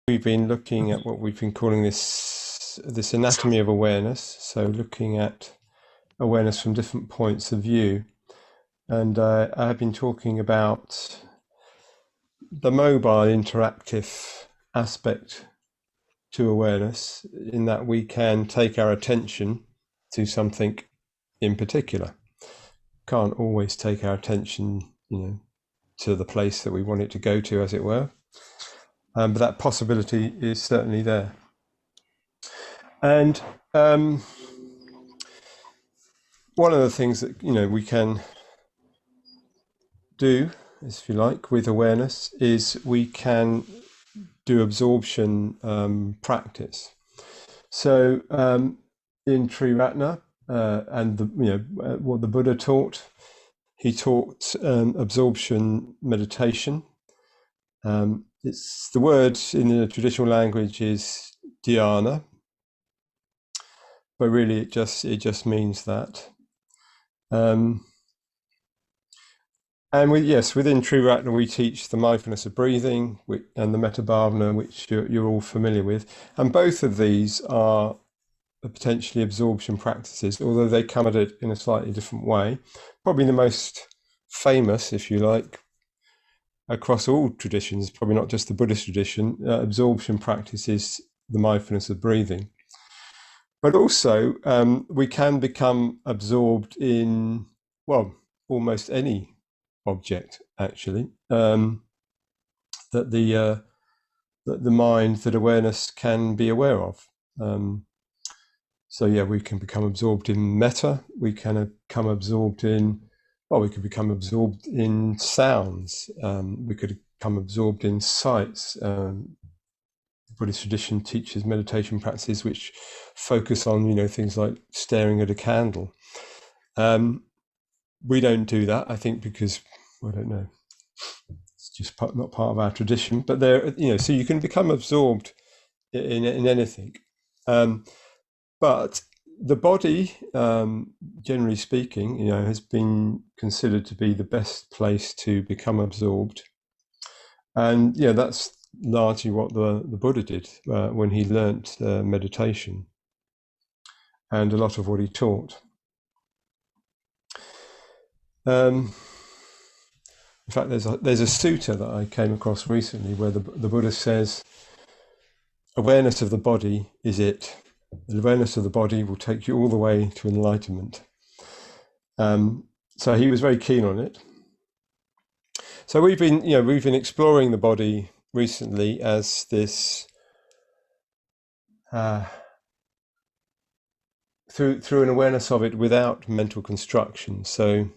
We've been looking at what we've been calling this anatomy of awareness, so looking at awareness from different points of view. And I have been talking about the mobile interactive aspect to awareness, in that we can take our attention to something in particular. Can't always take our attention, to the place that we want it to go to, as it were. But that possibility is certainly there. And one of the things that we can do, if you like, with awareness is we can do absorption practice. So in Triratna and what the Buddha taught, he taught absorption meditation. It's the word in the traditional language is dhyana, but really it just means that. And within Triratna we teach the mindfulness of breathing and the metta bhavana, which you're all familiar with. And both of these are potentially absorption practices, although they come at it in a slightly different way. Probably the most famous, if you like, across all traditions, probably not just the Buddhist tradition, absorption practice is the mindfulness of breathing. But also we can become absorbed in, almost any object, actually, that the mind, that awareness can be aware of. We can become absorbed in metta. We can become absorbed in, we could become absorbed in sounds. We could become absorbed in sights. The Buddhist tradition teaches meditation practices which focus on, things like staring at a candle. We don't do that, I think, because I don't know. It's just not part of our tradition. But so you can become absorbed in anything. But the body, generally speaking, has been considered to be the best place to become absorbed. And that's largely what the Buddha did when he learnt meditation, and a lot of what he taught. In fact, there's a sutta that I came across recently where the Buddha says, awareness of the body is it. The awareness of the body will take you all the way to enlightenment. So he was very keen on it. So we've been exploring the body recently as this through an awareness of it without mental construction. So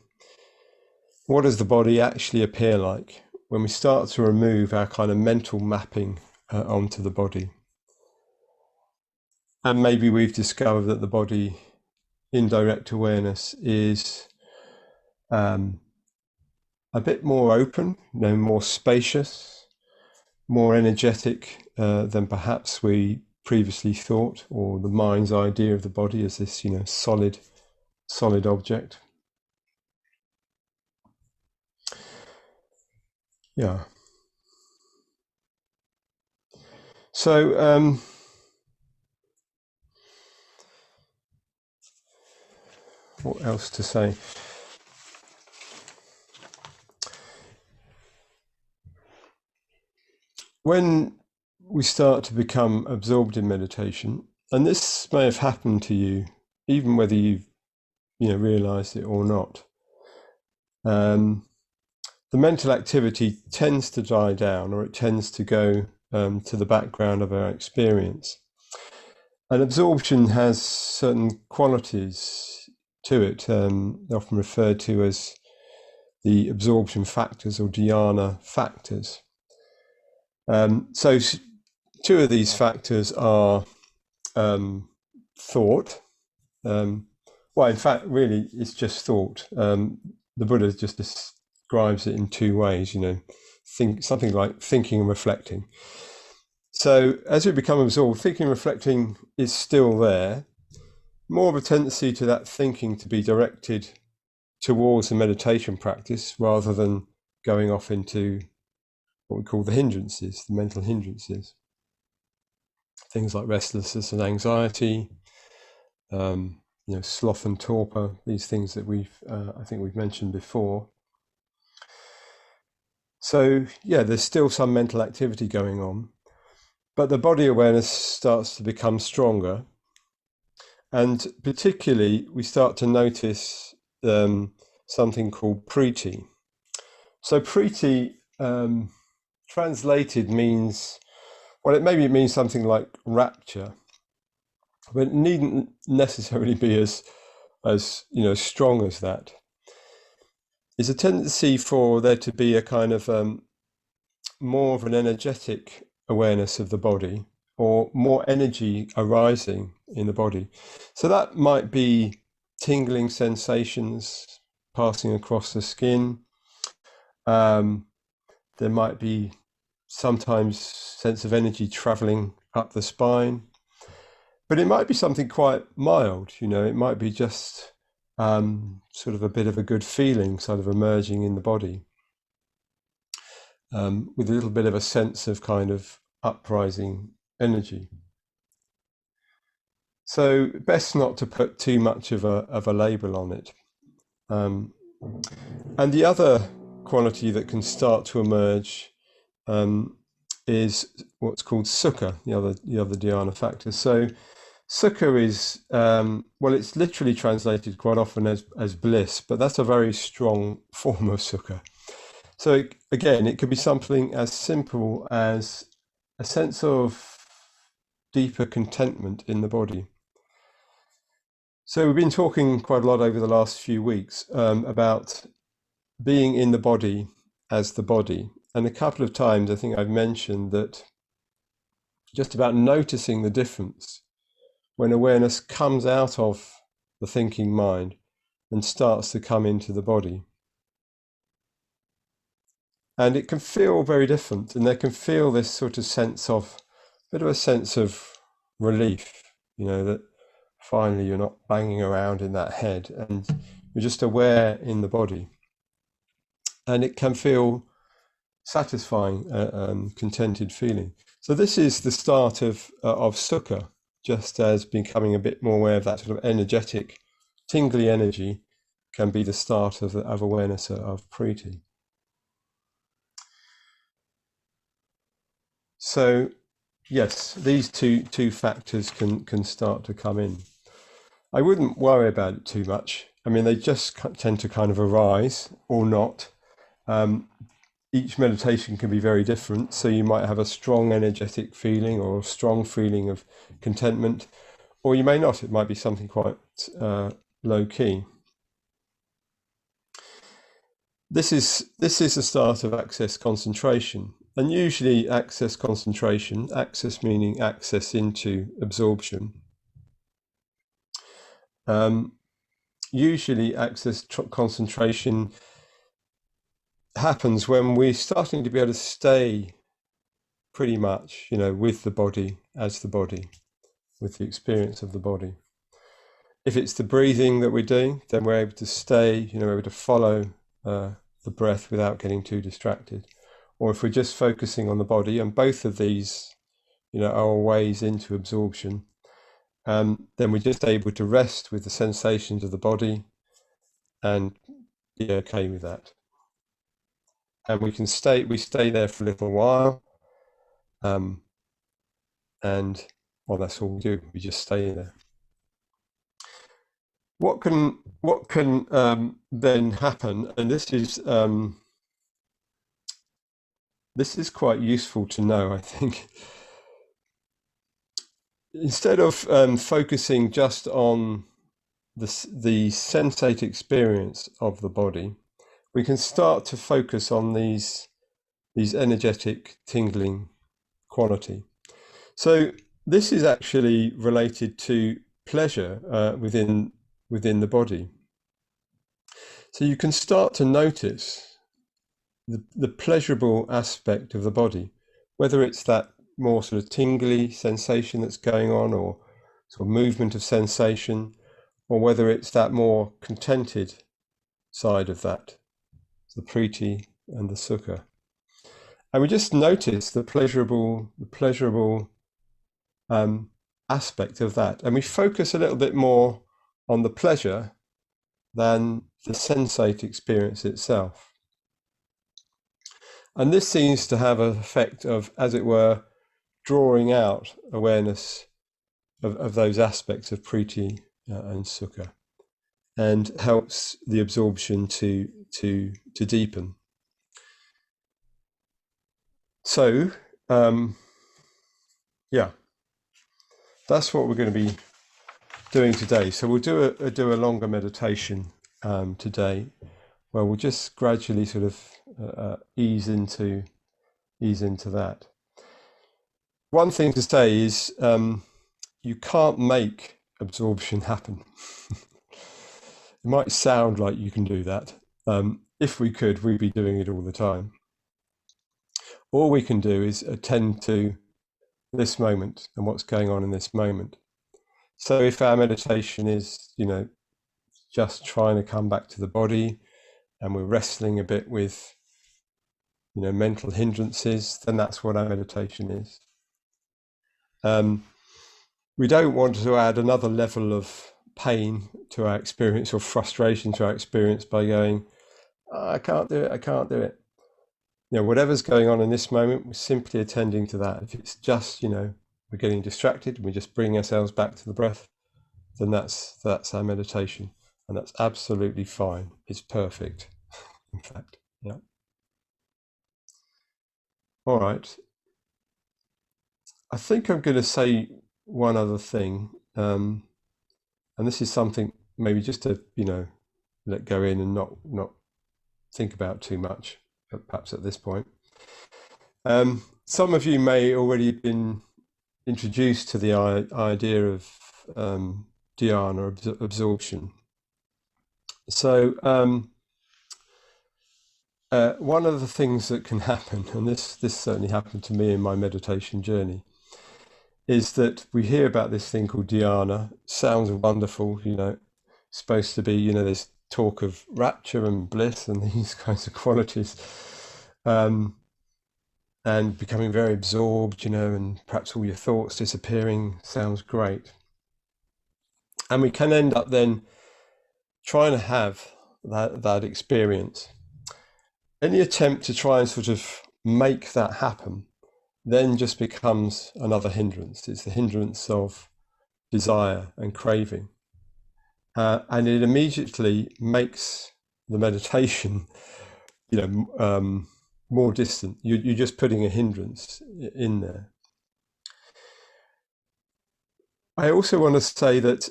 what does the body actually appear like when we start to remove our kind of mental mapping onto the body? And maybe we've discovered that the body, in direct awareness, is a bit more open, more spacious, more energetic than perhaps we previously thought, or the mind's idea of the body as this, solid object. Yeah. So what else to say? When we start to become absorbed in meditation, and this may have happened to you, even whether you've realized it or not, the mental activity tends to die down, or it tends to go to the background of our experience. And absorption has certain qualities to it, often referred to as the absorption factors or dhyana factors. So two of these factors are thought. In fact, really, it's just thought. The Buddha just describes it in two ways, something like thinking and reflecting. So as we become absorbed, thinking and reflecting is still there. More of a tendency to that thinking to be directed towards the meditation practice rather than going off into what we call the hindrances, the mental hindrances. things like restlessness and anxiety, sloth and torpor, these things that I think we've mentioned before. So yeah, there's still some mental activity going on, but the body awareness starts to become stronger. And particularly, we start to notice something called priti. So priti, translated means, well, it means something like rapture, but it needn't necessarily be as strong as that. There's a tendency for there to be a kind of more of an energetic awareness of the body, or more energy arising in the body. So that might be tingling sensations passing across the skin. There might be sometimes sense of energy traveling up the spine, but it might be something quite mild. It might be just sort of a bit of a good feeling sort of emerging in the body, with a little bit of a sense of kind of uprising energy. So best not to put too much of a label on it. And the other quality that can start to emerge is what's called sukha, the other dhyana factor. So sukha is, it's literally translated quite often as bliss, but that's a very strong form of sukha. So again, it could be something as simple as a sense of deeper contentment in the body. So we've been talking quite a lot over the last few weeks about being in the body as the body. And a couple of times I think I've mentioned that just about noticing the difference when awareness comes out of the thinking mind and starts to come into the body. And it can feel very different, and they can feel this sort of sense of, a bit of a sense of relief, that finally you're not banging around in that head and you're just aware in the body. And it can feel satisfying, contented feeling. So this is the start of sukha, just as becoming a bit more aware of that sort of energetic, tingly energy can be the start of awareness of priti. So yes, these two factors can start to come in. I wouldn't worry about it too much. I mean, they just tend to kind of arise or not. Each meditation can be very different. So you might have a strong energetic feeling or a strong feeling of contentment, or you may not. It might be something quite low key. This is the start of access concentration. And usually access concentration, access meaning access into absorption, usually access concentration happens when we're starting to be able to stay pretty much, with the body as the body, with the experience of the body. If it's the breathing that we're doing, then we're able to stay, we're able to follow the breath without getting too distracted. Or if we're just focusing on the body, and both of these, are ways into absorption, then we're just able to rest with the sensations of the body and be okay with that. And we stay there for a little while. And that's all we do. We just stay there. What can then happen? And this is quite useful to know, I think. Instead of focusing just on the sensate experience of the body, we can start to focus on these energetic tingling quality. So this is actually related to pleasure within the body. So you can start to notice the pleasurable aspect of the body, whether it's that more sort of tingly sensation that's going on, or sort of movement of sensation, or whether it's that more contented side of that, the priti and the sukha. And we just notice the pleasurable aspect of that. And we focus a little bit more on the pleasure than the sensate experience itself. And this seems to have an effect of, as it were, drawing out awareness of those aspects of priti and sukha, and helps the absorption to deepen. So, yeah, that's what we're going to be doing today. So we'll do a longer meditation today, where we'll just gradually sort of ease into that. One thing to say is you can't make absorption happen. It might sound like you can do that. If we could, we'd be doing it all the time. All we can do is attend to this moment and what's going on in this moment. So if our meditation is, just trying to come back to the body, and we're wrestling a bit with, mental hindrances, then that's what our meditation is. We don't want to add another level of pain to our experience or frustration to our experience by going, oh, I can't do it. Whatever's going on in this moment, we're simply attending to that. If it's just, we're getting distracted and we just bring ourselves back to the breath, then that's our meditation. And that's absolutely fine. It's perfect, in fact. Yeah. All right. I think I'm going to say one other thing. And this is something maybe just to, let go in and not think about too much, perhaps at this point. Some of you may already have been introduced to the idea of dhyana, absorption. So one of the things that can happen, and this certainly happened to me in my meditation journey, is that we hear about this thing called dhyana. Sounds wonderful, supposed to be, there's talk of rapture and bliss and these kinds of qualities, and becoming very absorbed, and perhaps all your thoughts disappearing. Sounds great. And we can end up then trying to have that experience. Any attempt to try and sort of make that happen then just becomes another hindrance. It's the hindrance of desire and craving. And it immediately makes the meditation, more distant. You're just putting a hindrance in there. I also want to say that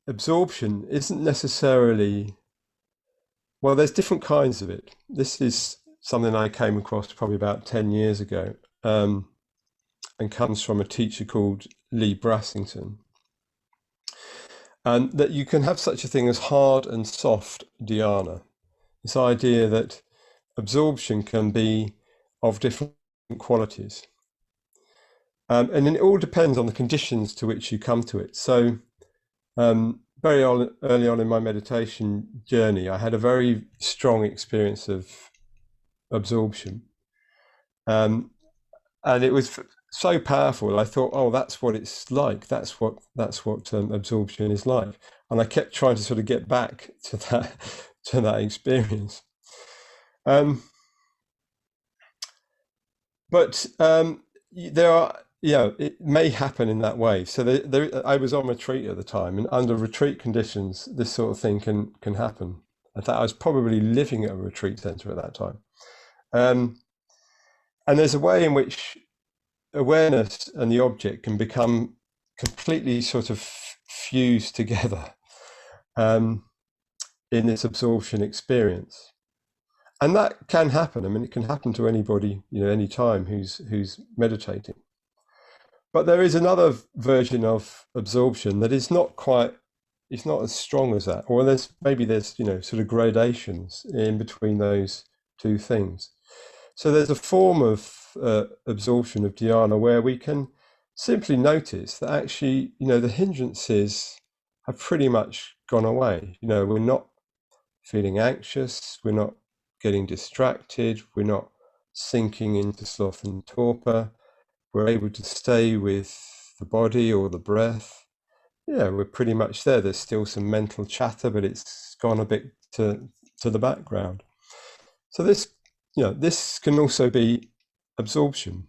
absorption isn't necessarily, well, there's different kinds of it. This is something I came across probably about 10 years ago, and comes from a teacher called Lee Brassington. And that you can have such a thing as hard and soft dhyana. This idea that absorption can be of different qualities. And it all depends on the conditions to which you come to it. So very early on in my meditation journey, I had a very strong experience of absorption. And it was so powerful. I thought, oh, that's what it's like. That's what absorption is like. And I kept trying to sort of get back to that experience. But there are, it may happen in that way. So I was on retreat at the time, and under retreat conditions, this sort of thing can happen. In fact, I was probably living at a retreat center at that time. And there's a way in which awareness and the object can become completely sort of fused together in this absorption experience. And that can happen. I mean, it can happen to anybody, any time who's meditating. But there is another version of absorption that is not quite, it's not as strong as that. Or there's sort of gradations in between those two things. So there's a form of absorption of dhyana where we can simply notice that actually, the hindrances have pretty much gone away. We're not feeling anxious, we're not getting distracted, we're not sinking into sloth and torpor. We're able to stay with the body or the breath, yeah, we're pretty much there. There's still some mental chatter, but it's gone a bit to the background. So this can also be absorption.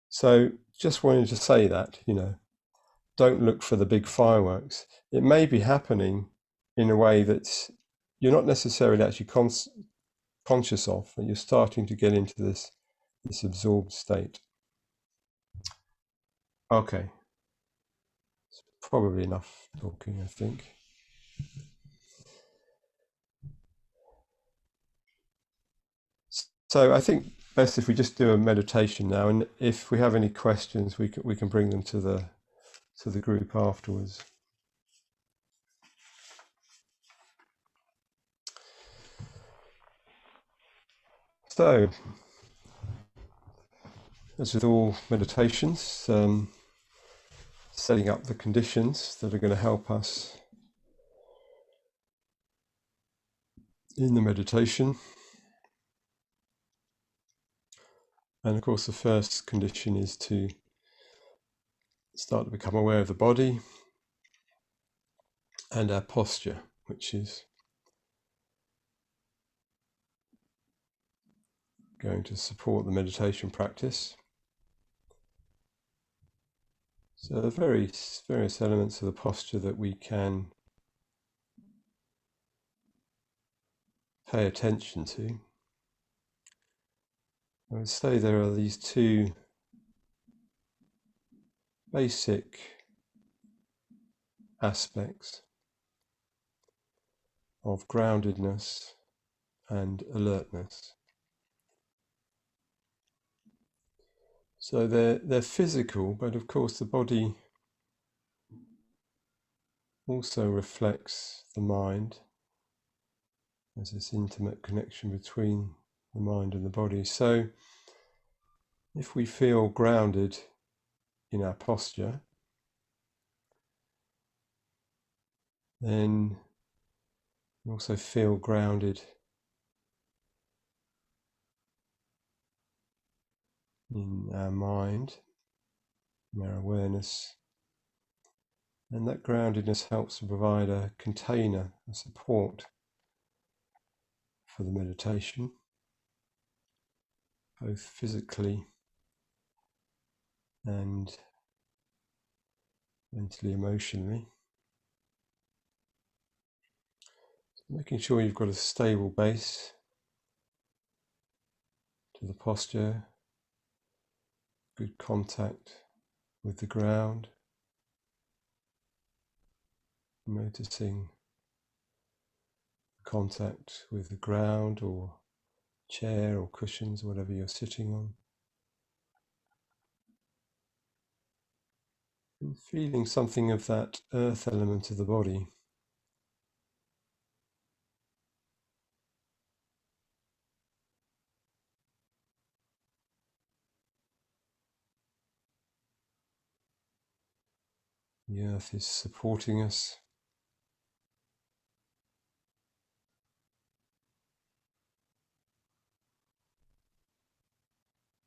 So just wanted to say that, don't look for the big fireworks. It may be happening in a way that you're not necessarily actually conscious of, and you're starting to get into this absorbed state. Okay, it's probably enough talking, I think. So I think best if we just do a meditation now, and if we have any questions, we can bring them to the group afterwards. So, as with all meditations, setting up the conditions that are going to help us in the meditation. And of course, the first condition is to start to become aware of the body and our posture, which is going to support the meditation practice. So the various elements of the posture that we can pay attention to. I would say there are these two basic aspects of groundedness and alertness. So they're physical, but of course the body also reflects the mind. There's this intimate connection between the mind and the body. So if we feel grounded in our posture, then we also feel grounded in our mind, in our awareness. And that groundedness helps to provide a container, a support for the meditation, both physically and mentally, emotionally. So making sure you've got a stable base to the posture, good contact with the ground, noticing contact with the ground or chair or cushions, whatever you're sitting on. And feeling something of that earth element of the body. The earth is supporting us.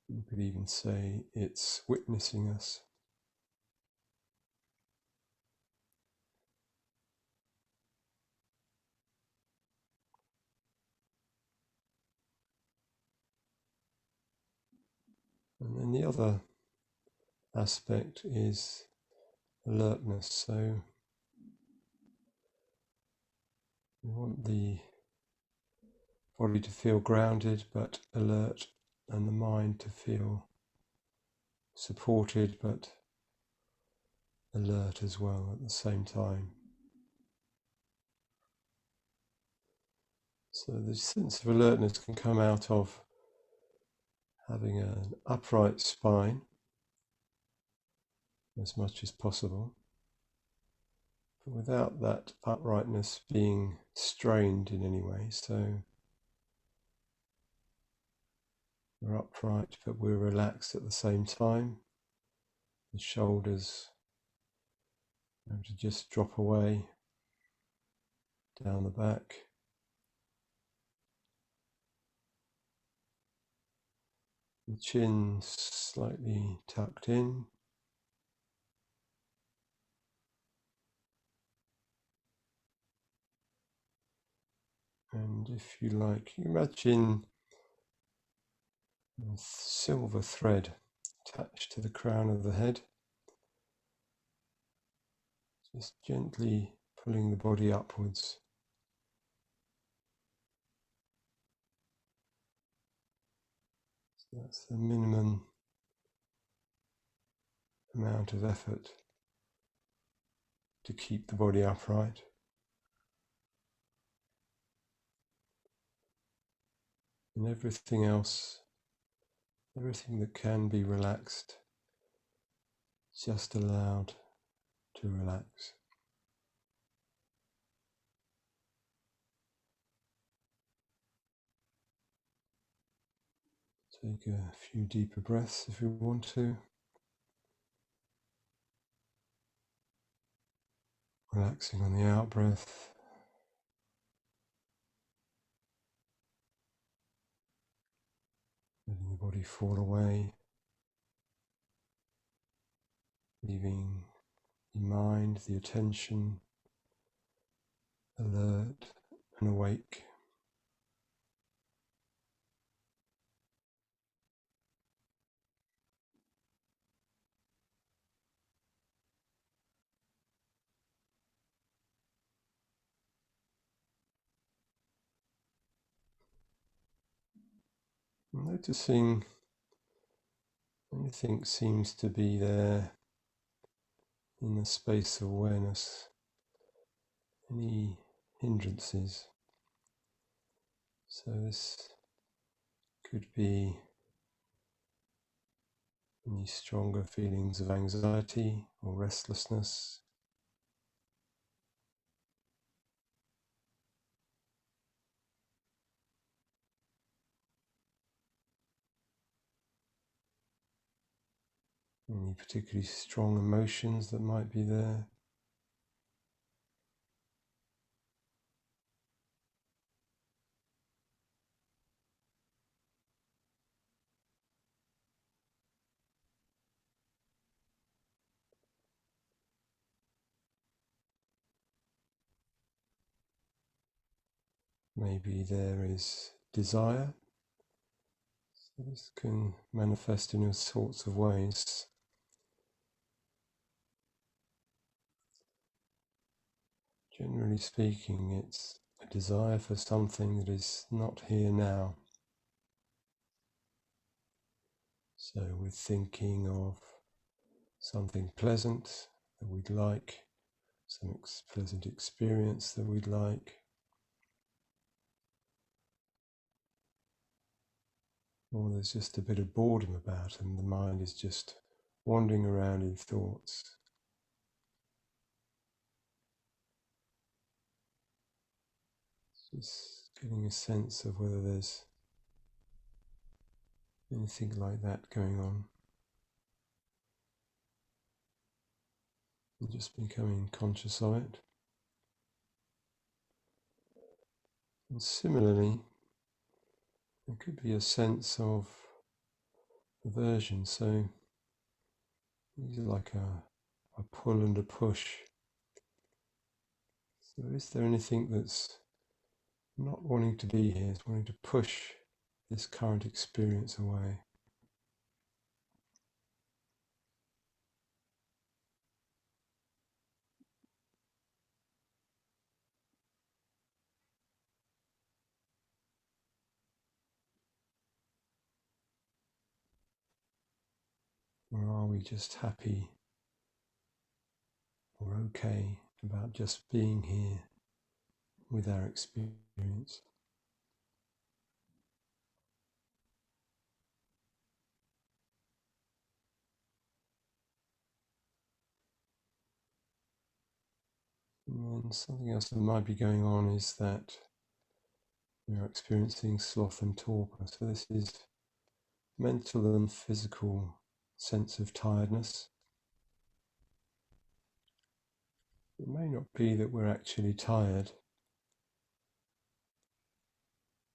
You could even say it's witnessing us. And then the other aspect is alertness. So we want the body to feel grounded but alert, and the mind to feel supported but alert as well at the same time. So the sense of alertness can come out of having an upright spine as much as possible, but without that uprightness being strained in any way. So we're upright, but we're relaxed at the same time. The shoulders able to just drop away down the back. The chin slightly tucked in. And if you like, you imagine a silver thread attached to the crown of the head, just gently pulling the body upwards. So that's the minimum amount of effort to keep the body upright. And everything else, everything that can be relaxed, just allowed to relax. Take a few deeper breaths if you want to. Relaxing on the out breath. Letting the body fall away. Leaving the mind, the attention, alert and awake. Noticing anything seems to be there in the space of awareness, any hindrances. So this could be any stronger feelings of anxiety or restlessness. Any particularly strong emotions that might be there. Maybe there is desire. So this can manifest in all sorts of ways. Generally speaking, it's a desire for something that is not here now. So we're thinking of something pleasant that we'd like, some pleasant experience that we'd like. Or there's just a bit of boredom about it and the mind is just wandering around in thoughts. Just getting a sense of whether there's anything like that going on. And just becoming conscious of it. And similarly, there could be a sense of aversion. So these are like a pull and a push. So is there anything that's not wanting to be here, is wanting to push this current experience away? Or are we just happy or okay about just being here with our experience? And then something else that might be going on is that we are experiencing sloth and torpor. So this is mental and physical sense of tiredness. It may not be that we're actually tired,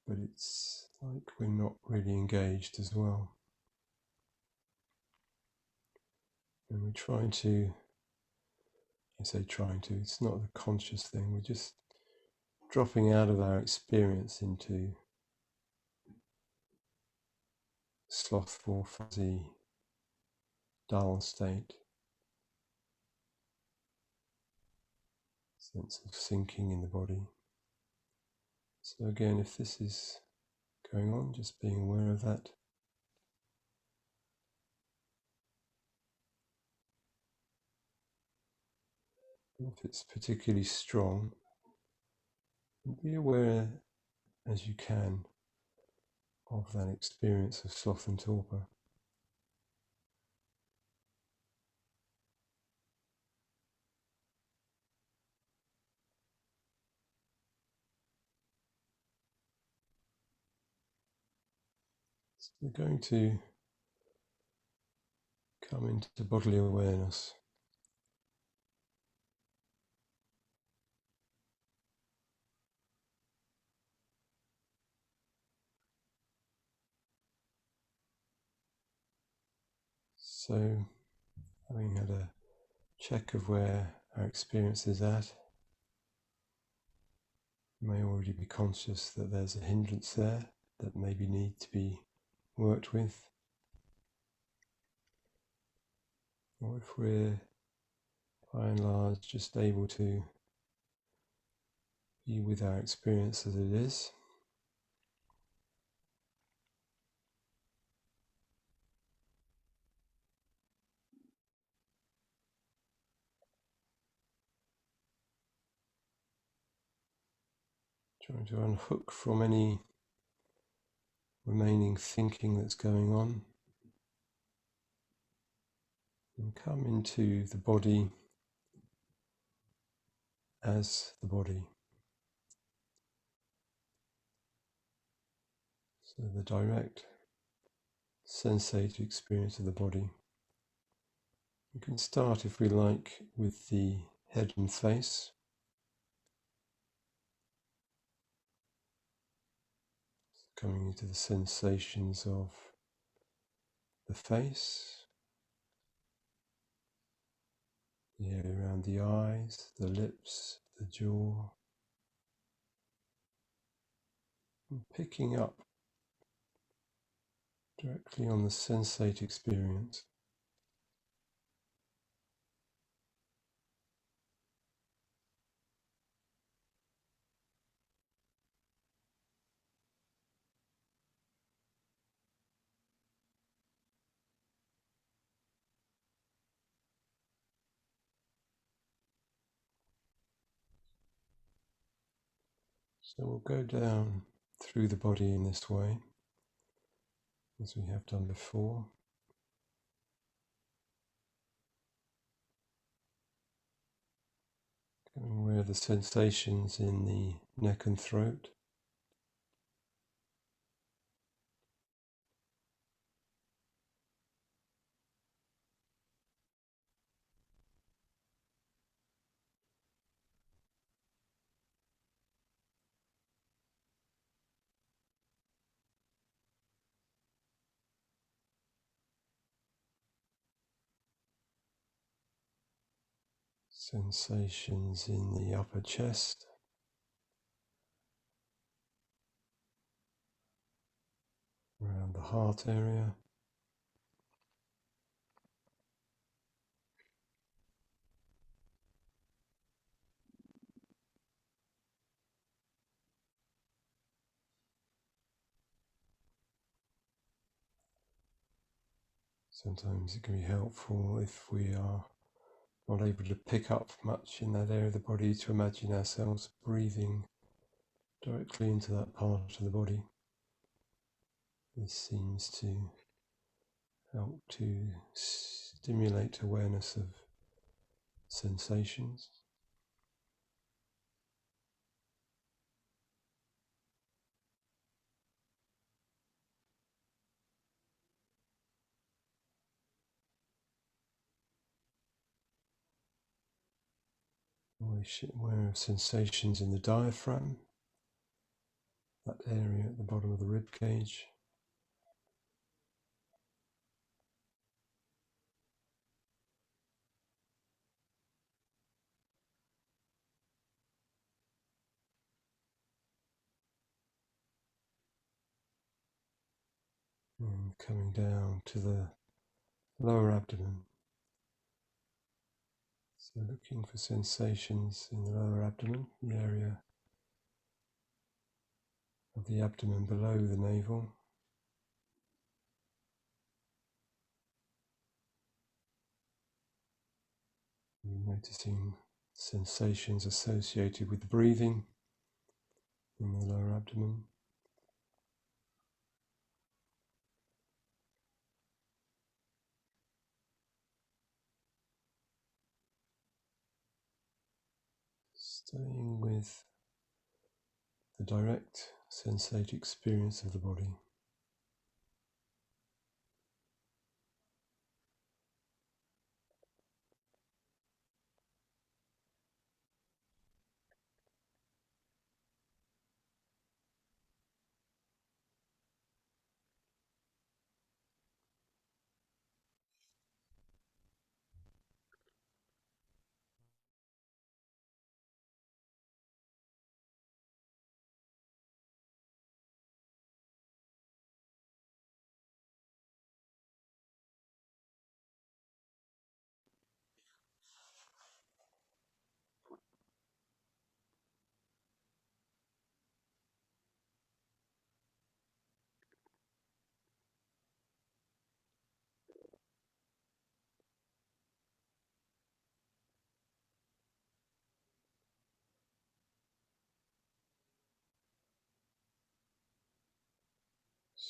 but it's like we're not really engaged as well. And we're trying to, I say trying to, it's not a conscious thing, we're just dropping out of our experience into slothful, fuzzy, dull state, sense of sinking in the body. So again, if this is going on, just being aware of that. If it's particularly strong, be aware as you can of that experience of sloth and torpor. So we're going to come into bodily awareness. So, having had a check of where our experience is at, you may already be conscious that there's a hindrance there that maybe need to be worked with. Or if we're by and large just able to be with our experience as it is, trying to unhook from any remaining thinking that's going on and come into the body as the body. So the direct sensated experience of the body. You can start, if we like, with the head and face. Coming into the sensations of the face, the area around the eyes, the lips, the jaw, and picking up directly on the sensate experience. So we'll go down through the body in this way, as we have done before. Becoming aware of the sensations in the neck and throat. Sensations in the upper chest, around the heart area. Sometimes it can be helpful if we are not able to pick up much in that area of the body to imagine ourselves breathing directly into that part of the body. This seems to help to stimulate awareness of sensations. Aware of sensations in the diaphragm, that area at the bottom of the rib cage. coming down to the lower abdomen. So looking for sensations in the lower abdomen, the area of the abdomen below the navel. Noticing sensations associated with the breathing in the lower abdomen. Staying with the direct sensate experience of the body.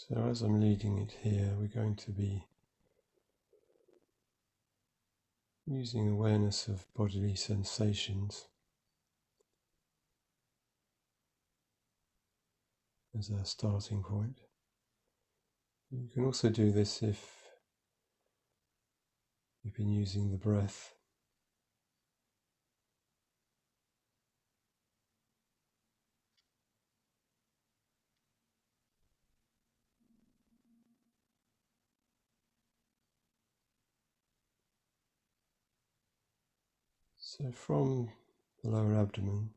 So as I'm leading it here, we're going to be using awareness of bodily sensations as our starting point. You can also do this if you've been using the breath. So from the lower abdomen,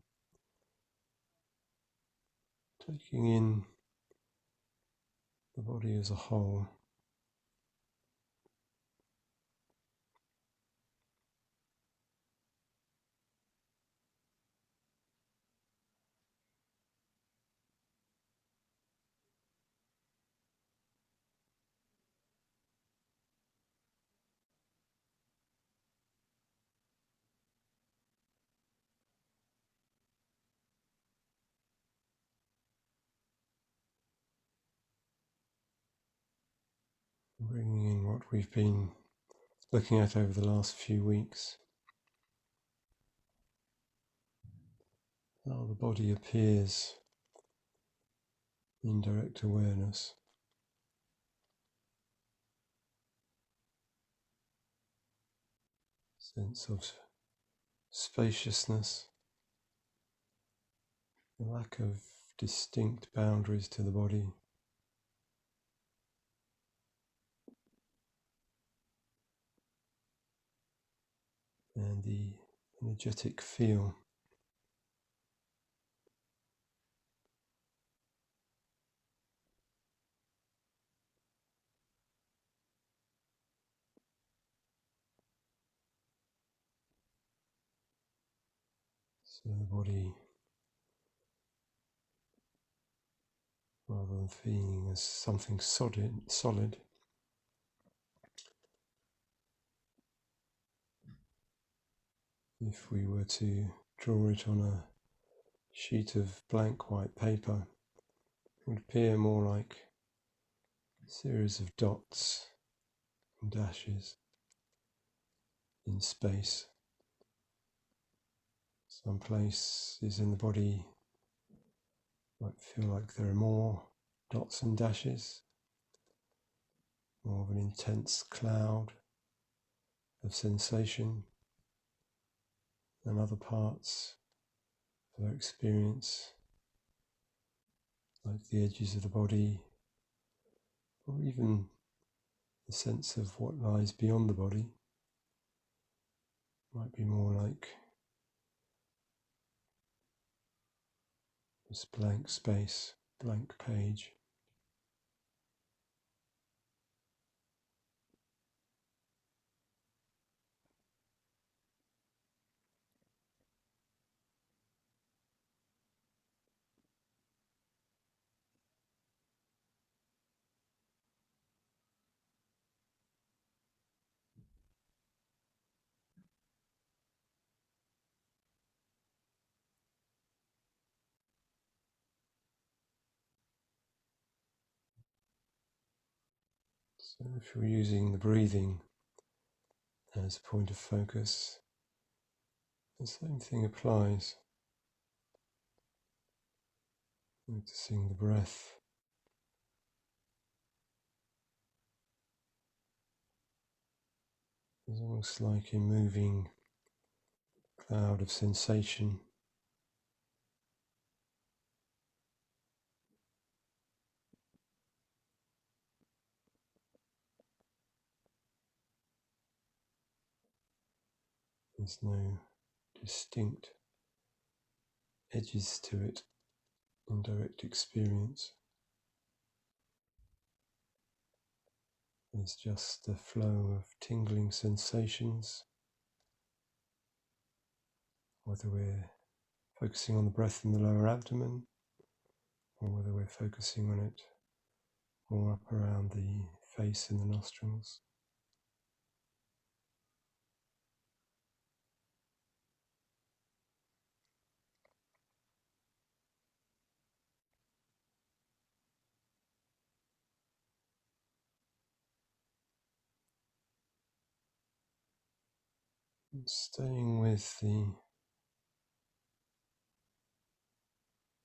taking in the body as a whole, bringing in what we've been looking at over the last few weeks, how the body appears in direct awareness. Sense of spaciousness, the lack of distinct boundaries to the body. And the energetic feel. So the body, rather than feeling as something solid, if we were to draw it on a sheet of blank white paper, it would appear more like a series of dots and dashes in space. Some places in the body might feel like there are more dots and dashes, more of an intense cloud of sensation, and other parts of our experience, like the edges of the body, or even the sense of what lies beyond the body, might be more like this blank space, blank page. So if you're using the breathing as a point of focus, the same thing applies. Noticing the breath. It's almost like a moving cloud of sensation. There's no distinct edges to it in direct experience. There's just the flow of tingling sensations, whether we're focusing on the breath in the lower abdomen or whether we're focusing on it more up around the face and the nostrils. And staying with the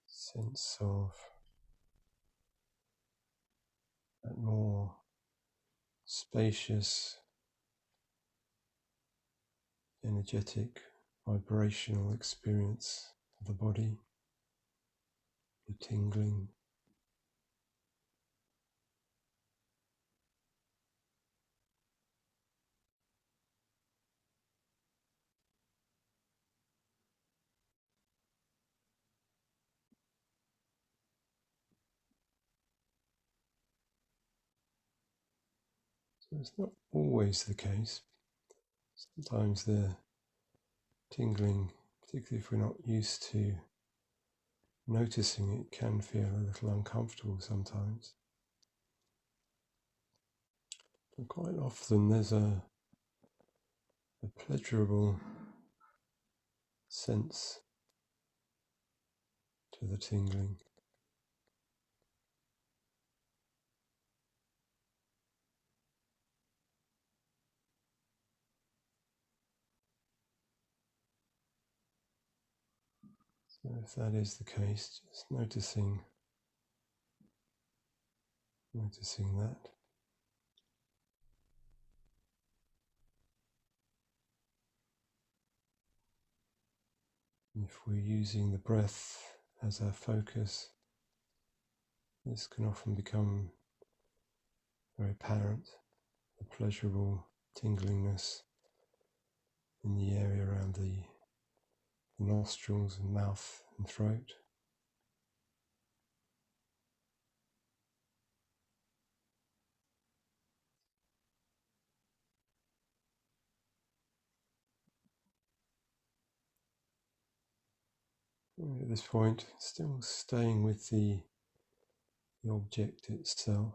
sense of that more spacious, energetic, vibrational experience of the body, the tingling. So it's not always the case. Sometimes the tingling, particularly if we're not used to noticing it, can feel a little uncomfortable sometimes. But quite often there's a pleasurable sense to the tingling. So if that is the case, just noticing that. If we're using the breath as our focus, this can often become very apparent, the pleasurable tinglingness in the area around the nostrils and mouth and throat. And at this point, still staying with the object itself,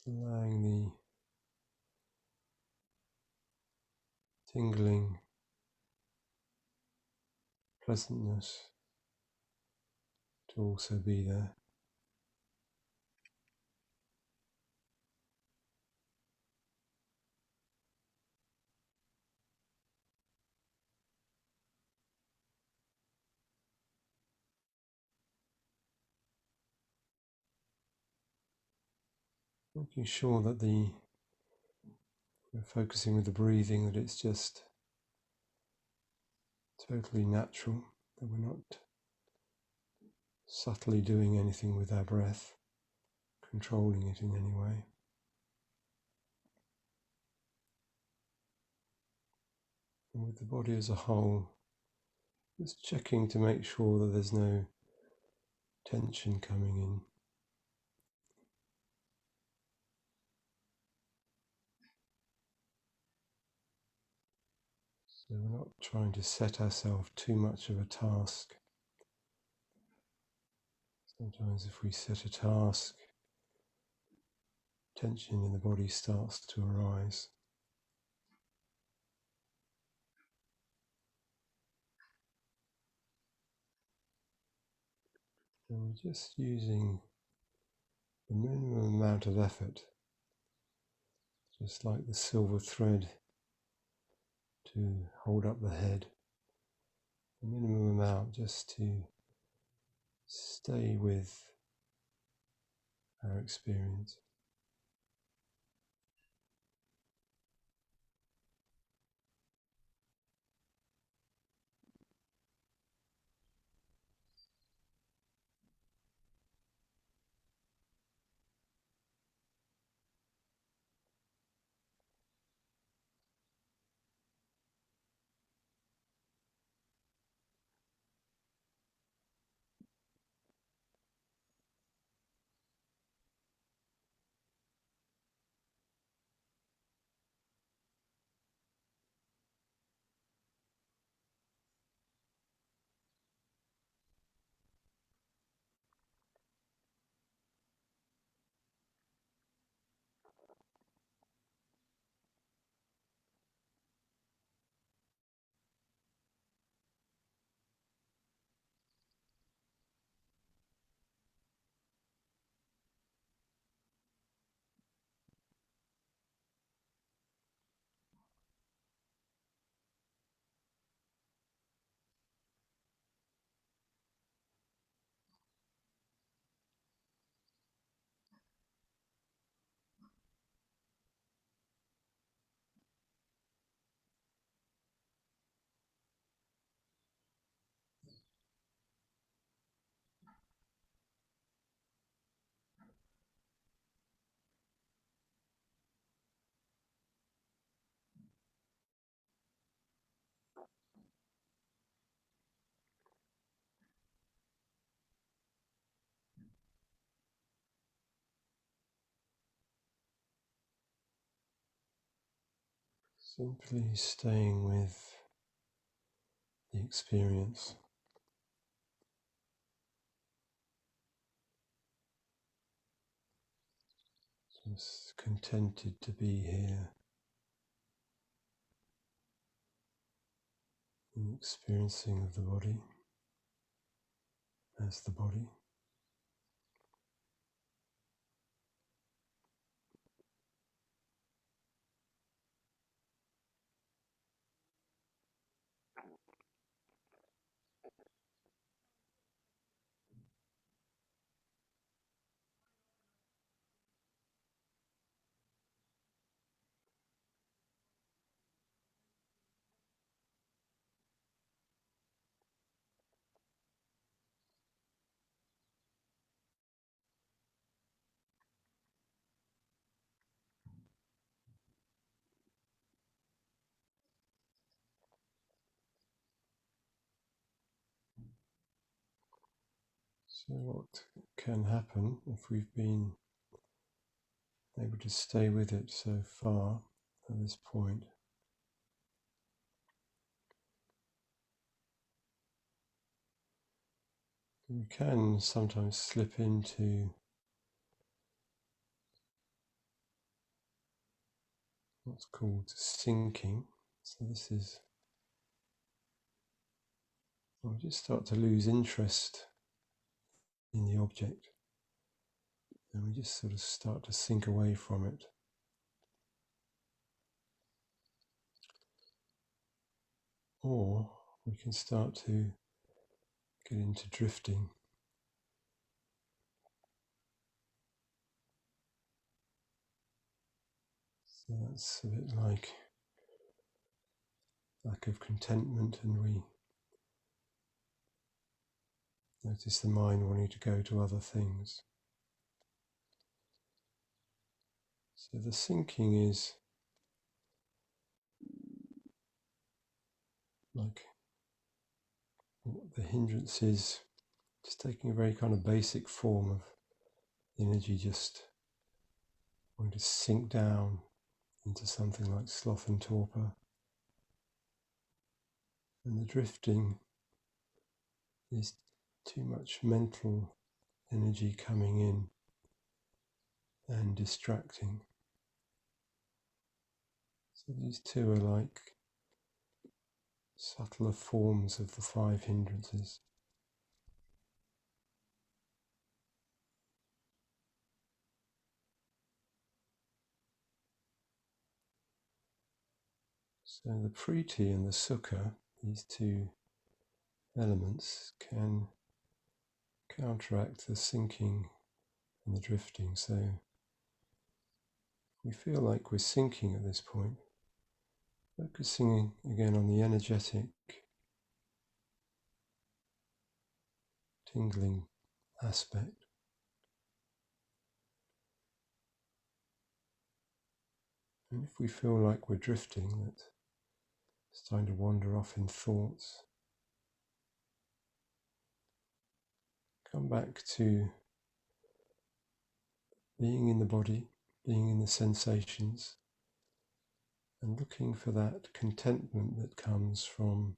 allowing the tingling pleasantness to also be there. Making sure that we're focusing with the breathing, that it's just totally natural, that we're not subtly doing anything with our breath, controlling it in any way. And with the body as a whole, just checking to make sure that there's no tension coming in. So we're not trying to set ourselves too much of a task. Sometimes if we set a task, tension in the body starts to arise. And we're just using the minimum amount of effort, just like the silver thread to hold up the head, the minimum amount just to stay with our experience. Simply staying with the experience, just contented to be here in experiencing of the body as the body. So what can happen if we've been able to stay with it so far at this point? We can sometimes slip into what's called sinking. So this is, we just start to lose interest in the object, and we just sort of start to sink away from it. Or we can start to get into drifting. So that's a bit like lack of contentment, and we notice the mind wanting to go to other things. So the sinking is like the hindrance is just taking a very kind of basic form of the energy just wanting to sink down into something like sloth and torpor. And the drifting is too much mental energy coming in and distracting. So these two are like subtler forms of the five hindrances. So the priti and the sukha, these two elements, can counteract the sinking and the drifting. So we feel like we're sinking at this point, focusing again on the energetic, tingling aspect. And if we feel like we're drifting, that starting to wander off in thoughts, come back to being in the body, being in the sensations, and looking for that contentment that comes from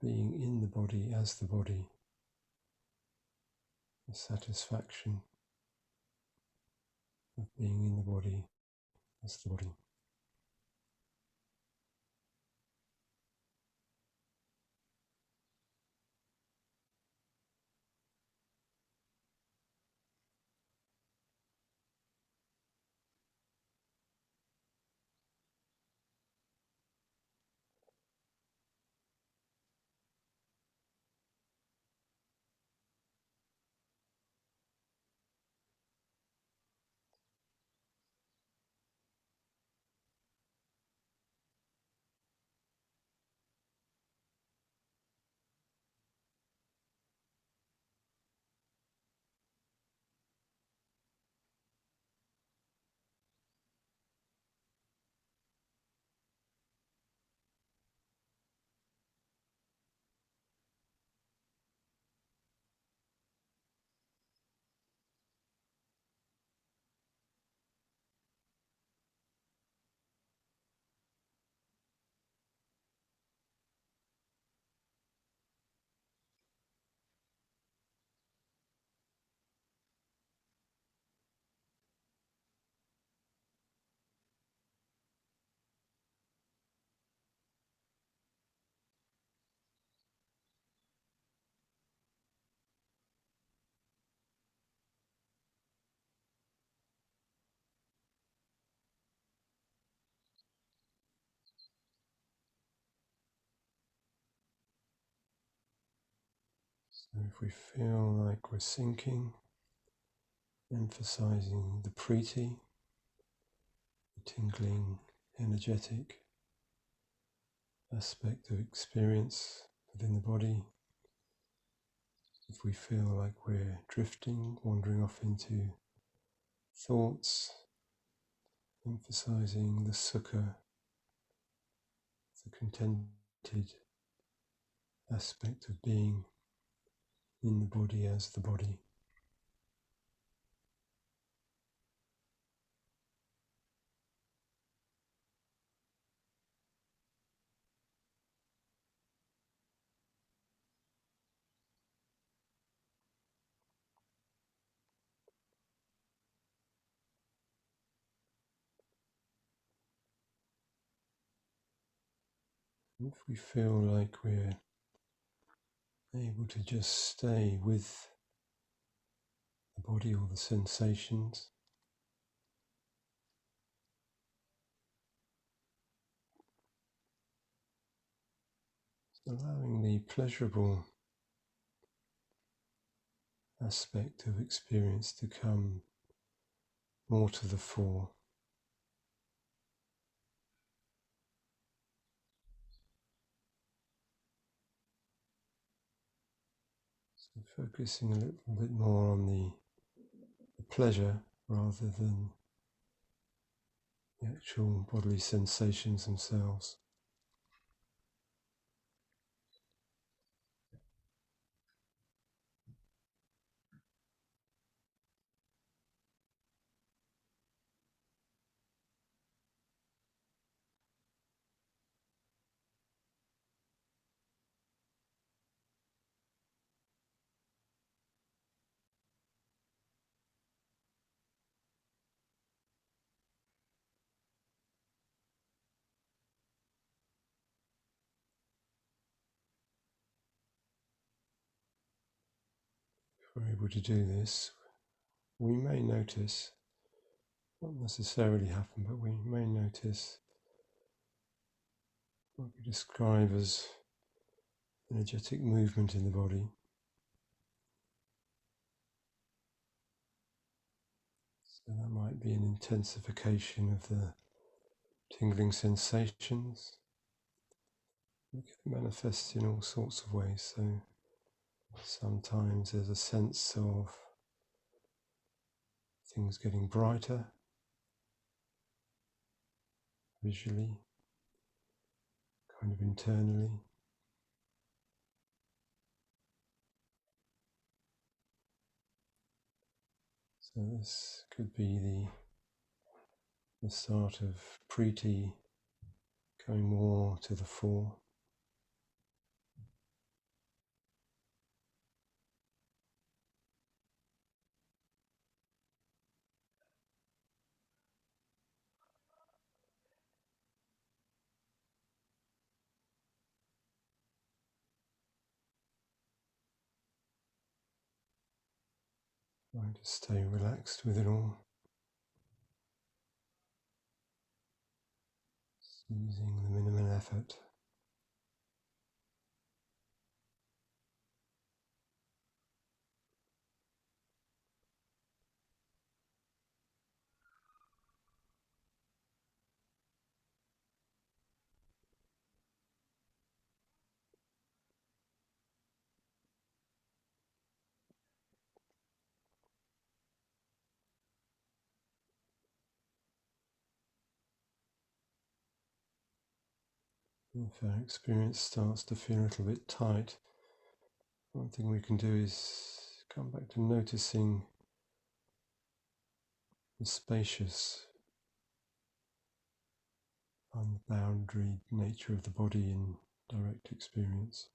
being in the body as the body, the satisfaction of being in the body as the body. So if we feel like we're sinking, emphasizing the priti, the tingling, energetic aspect of experience within the body. If we feel like we're drifting, wandering off into thoughts, emphasizing the sukha, the contented aspect of being in the body as the body. If we feel like we're able to just stay with the body or the sensations, allowing the pleasurable aspect of experience to come more to the fore. So focusing a little bit more on the pleasure rather than the actual bodily sensations themselves. If we're able to do this, we may notice not necessarily happen, but we may notice what we describe as energetic movement in the body. So that might be an intensification of the tingling sensations. It manifests in all sorts of ways. So sometimes there's a sense of things getting brighter visually, kind of internally. So this could be the start of Preeti going more to the fore. Trying to stay relaxed with it all. Using the minimum effort. If our experience starts to feel a little bit tight, one thing we can do is come back to noticing the spacious, unboundary nature of the body in direct experience.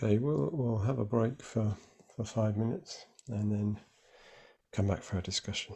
Okay, we'll have a break for 5 minutes and then come back for a discussion.